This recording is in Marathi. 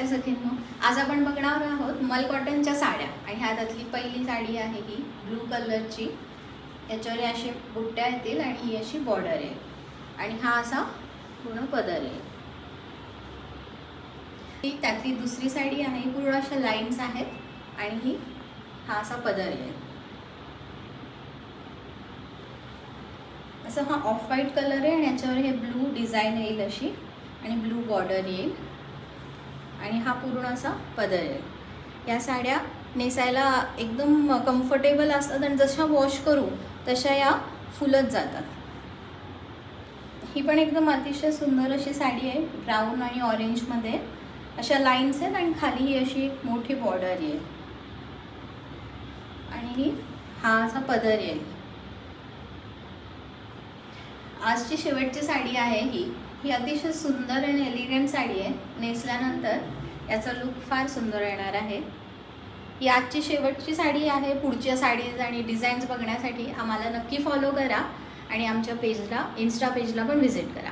सखींनो, आज आपण बघणार आहोत मल कॉटनच्या साड्या आणि ह्यातली पहिली साडी आहे ही ब्लू कलरची। याच्यावर अशी बुट्ट्या येतील आणि ही अशी बॉर्डर आहे आणि हा असा पूर्ण पदर आहे। ही त्यातली दुसरी साडी आहे, पूर्ण अशा लाईन्स आहेत आणि ही हा असा पदर आहे। असं हा ऑफ व्हाईट कलर आहे आणि याच्यावर हे ब्लू डिझाईन येईल अशी आणि ब्लू बॉर्डर येईल आणि हा पूर्ण असा पदर आहे। या साड्या नेसायला एकदम कम्फर्टेबल असतात आणि जशा वॉश करू तशा या फुलत जातात। ही पण एकदम अतिशय सुंदर अशी साडी आहे, ब्राऊन आणि ऑरेंजमध्ये अशा लाईन्स आहेत आणि खाली ही अशी एक मोठी बॉर्डर आहे आणि ही हा असा पदर आहे। आजची शेवटची साडी आहे ही अतिशय सुंदर आणि एलिगंट साडी आहे। नेसल्यानंतर याचा लुक फार सुंदर येणार आहे। ही आजची शेवटची साडी आहे। पुढच्या साडीज आणि डिझाईन्स बघण्यासाठी आम्हाला नक्की फॉलो करा आणि आमच्या पेजला, इन्स्टा पेजला पण व्हिजिट करा।